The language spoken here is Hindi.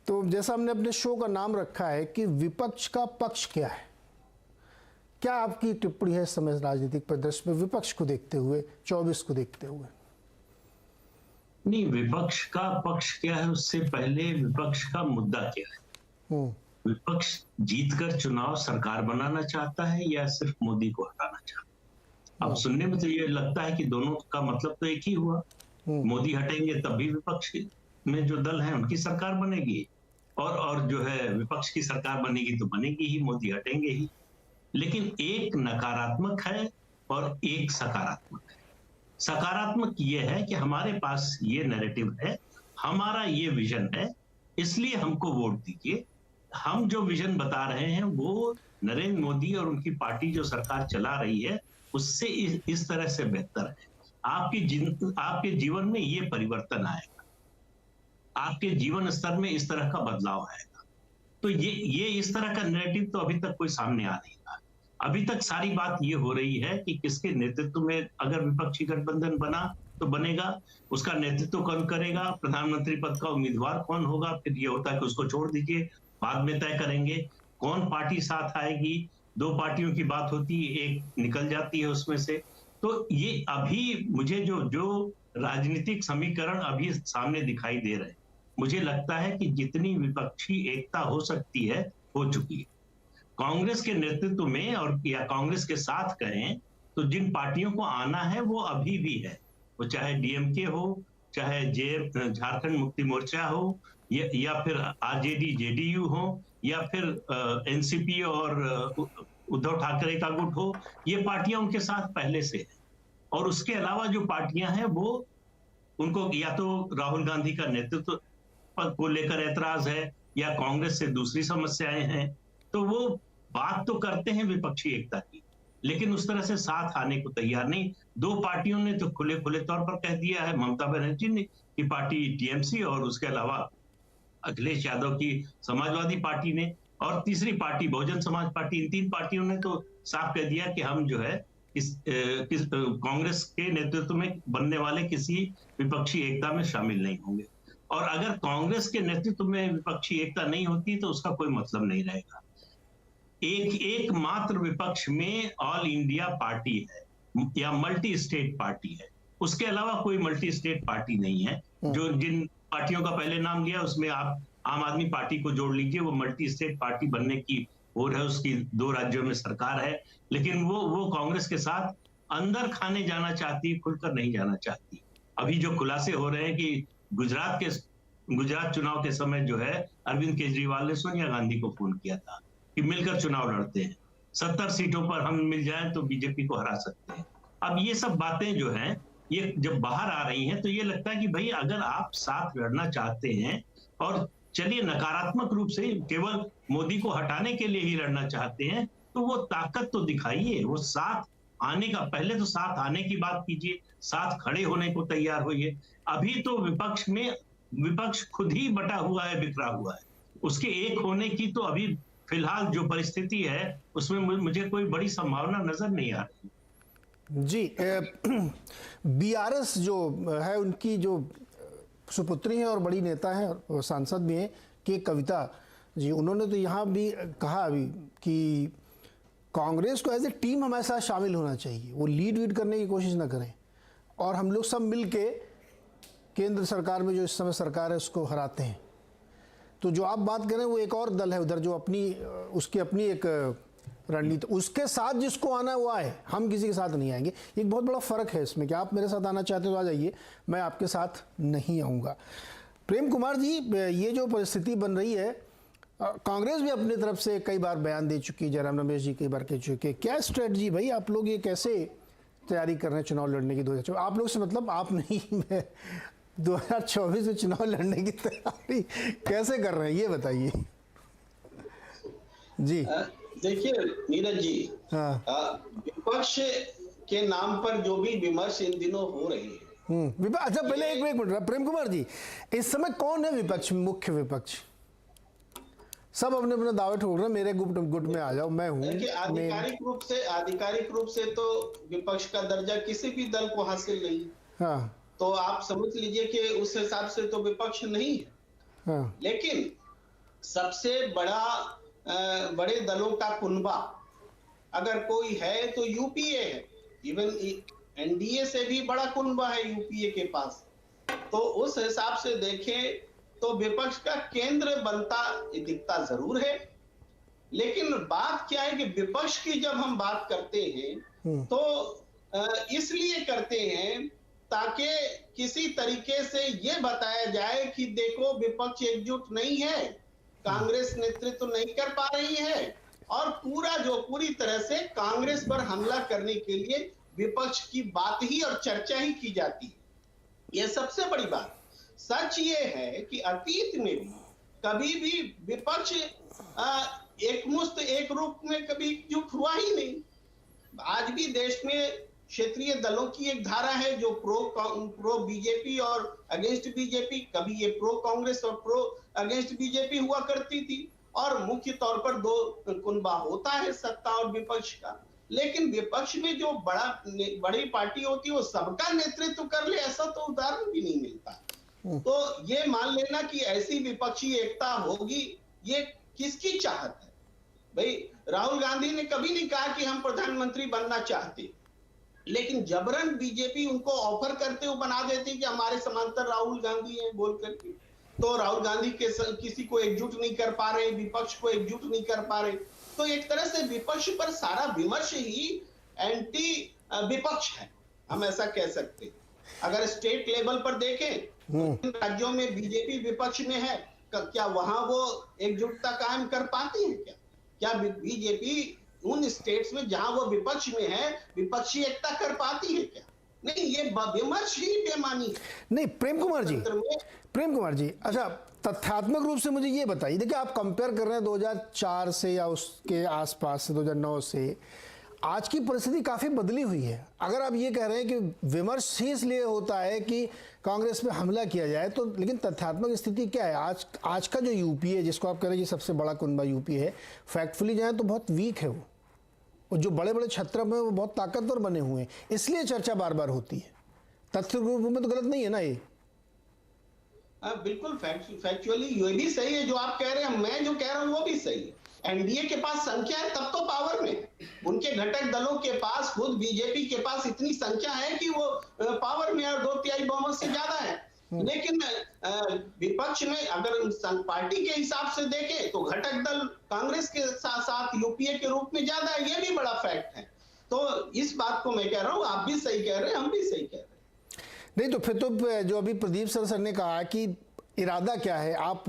तो जैसा हमने अपने शो का नाम रखा है कि विपक्ष का पक्ष क्या है, क्या आपकी टिप्पणी है इस समय राजनीतिक परिदृश्य में विपक्ष को देखते हुए, 24 को देखते हुए? नहीं, विपक्ष का पक्ष क्या है उससे पहले विपक्ष का मुद्दा क्या है। विपक्ष जीतकर चुनाव सरकार बनाना चाहता है या सिर्फ मोदी को हटाना चाहता है? अब सुनने में तो ये लगता है कि दोनों का मतलब तो एक ही हुआ। मोदी हटेंगे तब भी विपक्ष में जो दल है उनकी सरकार बनेगी, और जो है विपक्ष की सरकार बनेगी तो बनेगी ही, मोदी हटेंगे ही। लेकिन एक नकारात्मक है और एक सकारात्मक है। सकारात्मक ये है कि हमारे पास ये नैरेटिव है, हमारा ये विजन है, इसलिए हमको वोट दीजिए। हम जो विजन बता रहे हैं वो नरेंद्र मोदी और उनकी पार्टी जो सरकार चला रही है उससे इस तरह से बेहतर है। आपके जीवन में ये परिवर्तन आएगा, आपके जीवन स्तर में इस तरह का बदलाव आएगा। तो ये इस तरह का नैरेटिव तो अभी तक कोई सामने आ नहीं रहा। अभी तक सारी बात ये हो रही है कि किसके नेतृत्व में अगर विपक्षी गठबंधन बना तो बनेगा, उसका नेतृत्व कौन करेगा, प्रधानमंत्री पद का उम्मीदवार कौन होगा, फिर ये होता है कि उसको छोड़ दीजिए, बाद में तय करेंगे कौन पार्टी साथ आएगी। दो पार्टियों की बात होती है, एक निकल जाती है उसमें से। तो ये अभी मुझे जो राजनीतिक समीकरण अभी सामने दिखाई दे रहे हैं, मुझे लगता है कि जितनी विपक्षी एकता हो सकती है हो चुकी है। कांग्रेस के नेतृत्व में और या कांग्रेस के साथ कहें तो जिन पार्टियों को आना है वो अभी भी है, वो चाहे डीएमके हो, चाहे झारखंड मुक्ति मोर्चा हो, या फिर आरजेडी जेडीयू हो, या फिर एनसीपी और उद्धव ठाकरे का गुट हो, ये पार्टियां उनके साथ पहले से है। और उसके अलावा जो पार्टियां हैं वो उनको या तो राहुल गांधी का नेतृत्व को लेकर ऐतराज है या कांग्रेस से दूसरी समस्याएं हैं, तो वो बात तो करते हैं विपक्षी एकता की, लेकिन उस तरह से साथ आने को तैयार नहीं। दो पार्टियों ने तो खुले तौर पर कह दिया है, ममता बनर्जी ने की पार्टी टीएमसी और उसके अलावा अखिलेश यादव की समाजवादी पार्टी ने, और तीसरी पार्टी बहुजन समाज पार्टी, इन तीन पार्टियों ने तो साफ कह दिया कि हम जो है कांग्रेस के नेतृत्व में बनने वाले किसी विपक्षी एकता में शामिल नहीं होंगे। और अगर कांग्रेस के नेतृत्व में विपक्षी एकता नहीं होती तो उसका कोई मतलब नहीं रहेगा। एक मात्र विपक्ष में ऑल इंडिया पार्टी है या मल्टी स्टेट पार्टी है, उसके अलावा कोई मल्टी स्टेट पार्टी नहीं है। जो जिन पार्टियों का पहले नाम लिया उसमें आप आम आदमी पार्टी को जोड़ लीजिए, वो मल्टी स्टेट पार्टी बनने की हो रहा है, उसकी 2 राज्यों में सरकार है, लेकिन वो कांग्रेस के साथ अंदर खाने जाना चाहती है, खुलकर नहीं जाना चाहती। अभी जो खुलासे हो रहे हैं कि गुजरात चुनाव के समय जो है अरविंद केजरीवाल ने सोनिया गांधी को फोन किया था कि मिलकर चुनाव लड़ते हैं, 70 सीटों पर हम मिल जाएं तो बीजेपी को हरा सकते हैं। अब ये सब बातें जो हैं ये जब बाहर आ रही हैं तो ये लगता है कि भाई अगर आप साथ लड़ना चाहते हैं और चलिए नकारात्मक रूप से केवल मोदी को हटाने के लिए ही लड़ना चाहते हैं, तो वो ताकत तो दिखाइए, वो साथ आने का, पहले तो साथ आने की बात कीजिए, साथ खड़े होने को तैयार होइए। अभी तो विपक्ष खुद ही बटा हुआ है, बिखरा हुआ है, उसके एक होने की तो अभी फिलहाल जो परिस्थिति है उसमें मुझे कोई बड़ी संभावना नजर नहीं आ रही जी। बीआरएस जो है उनकी जो सुपुत्री है और बड़ी नेता है और सांसद भी हैं कि कविता जी, उन्होंने तो यहाँ भी कहा अभी कि कांग्रेस को एज ए टीम हमारे साथ शामिल होना चाहिए, वो लीड करने की कोशिश ना करें और हम लोग सब मिल के केंद्र सरकार में जो इस समय सरकार है उसको हराते हैं। तो जो आप बात करें वो एक और दल है उधर जो उसकी अपनी एक रणनीति, उसके साथ जिसको आना है वो आए, हम किसी के साथ नहीं आएंगे। एक बहुत बड़ा फ़र्क है इसमें कि आप मेरे साथ आना चाहते हो तो आ जाइए, मैं आपके साथ नहीं आऊँगा। प्रेम कुमार जी, ये जो परिस्थिति बन रही है, कांग्रेस भी अपनी तरफ से कई बार बयान दे चुकी है, जयराम रमेश जी कई बार कह चुके, क्या स्ट्रेटजी भाई आप लोग ये कैसे तैयारी कर रहे हैं चुनाव लड़ने की 2024? आप लोग से मतलब आप नहीं, मैं 2024 में चुनाव लड़ने की तैयारी कैसे कर रहे हैं ये बताइए जी। देखिए नीरज जी, विपक्ष के नाम पर जो भी विमर्श इन दिनों हो रही है, अच्छा पहले एक मिनट प्रेम कुमार जी, इस समय कौन है विपक्ष, मुख्य विपक्ष? सब अपने अपने दावे ठोक रहे हैं, मेरे गुट में आ जाओ, मैं हूँ। आधिकारिक रूप से तो विपक्ष का दर्जा किसी भी दल को हासिल नहीं। हाँ, तो आप समझ लीजिए कि उस हिसाब से तो विपक्ष नहीं है। हाँ। लेकिन सबसे बड़े दलों का कुनबा अगर कोई है तो यूपीए है। इवन एनडीए से भी बड़ा कुनबा है यूपीए के पास। तो उस हिसाब से देखें तो विपक्ष का केंद्र बनता दिखता जरूर है, लेकिन बात क्या है कि विपक्ष की जब हम बात करते हैं तो इसलिए करते हैं ताकि किसी तरीके से ये बताया जाए कि देखो विपक्ष एकजुट नहीं है, कांग्रेस नेतृत्व नहीं कर पा रही है, और पूरी तरह से कांग्रेस पर हमला करने के लिए विपक्ष की बात ही और चर्चा ही की जाती है। यह सबसे बड़ी बात। सच ये है कि अतीत में भी कभी भी विपक्ष एकमुश्त एक रूप में कभी एकजुट हुआ ही नहीं। आज भी देश में क्षेत्रीय दलों की एक धारा है जो प्रो बीजेपी और अगेंस्ट बीजेपी, कभी ये प्रो कांग्रेस और प्रो अगेंस्ट बीजेपी हुआ करती थी, और मुख्य तौर पर दो कुनबा होता है सत्ता और विपक्ष का। लेकिन विपक्ष में जो बड़ी पार्टी होती है वो सबका नेतृत्व कर ले, ऐसा तो उदाहरण भी नहीं मिलता। तो ये मान लेना कि ऐसी विपक्षी एकता होगी, ये किसकी चाहत है? भाई राहुल गांधी ने कभी नहीं कहा कि हम प्रधानमंत्री बनना चाहते, लेकिन जबरन बीजेपी उनको ऑफर करते हुए बना देती कि हमारे समांतर राहुल गांधी हैं बोल करके। तो राहुल गांधी के किसी को एकजुट नहीं कर पा रहे, विपक्ष को एकजुट नहीं कर पा रहे। तो एक तरह से विपक्ष पर सारा विमर्श ही एंटी विपक्ष है, हम ऐसा कह सकते हैं। अगर स्टेट लेवल पर देखें तो राज्यों में बीजेपी विपक्ष में है, क्या वहां वो एकजुटता कायम कर पाती है? क्या बीजेपी उन स्टेट्स में जहां वो विपक्ष में है विपक्षी एकता कर पाती है क्या? नहीं, ये विमर्श ही बेमानी है। नहीं प्रेम कुमार जी, अच्छा तथ्यात्मक रूप से मुझे ये बताइए, देखिए आप कंपेयर कर रहे हैं 2004 से या उसके आसपास से 2009 से, आज की परिस्थिति काफ़ी बदली हुई है। अगर आप ये कह रहे हैं कि विमर्श ही इसलिए होता है कि कांग्रेस पे हमला किया जाए, तो लेकिन तथ्यात्मक स्थिति क्या है? आज का जो यूपी है, जिसको आप कह रहे हैं कि सबसे बड़ा कुनबा यूपी है, फैक्टफुली जाए तो बहुत वीक है वो, और जो बड़े बड़े छत्रप हैं वो बहुत ताकतवर बने हुए हैं, इसलिए चर्चा बार बार होती है। तथ्य रूप में तो गलत नहीं है ना ये? बिल्कुल फैक्चुअली ये भी सही है जो आप कह रहे हैं, मैं जो कह रहा हूं वो भी सही है। एनडीए के पास संख्या है तब तो पावर में, उनके घटक दलों के पास, खुद बीजेपी के पास इतनी संख्या है कि वो पावर में और 2/3 बहुमत से ज्यादा है। लेकिन विपक्ष में अगर पार्टी के हिसाब से देखें तो घटक दल कांग्रेस के साथ साथ यूपीए के रूप में ज्यादा है, ये भी बड़ा फैक्ट है। तो इस बात को मैं कह रहा हूं, आप भी सही कह रहे हैं, हम भी सही कह रहे हैं। नहीं तो फिर तो जो अभी प्रदीप सर ने कहा कि इरादा क्या है, आप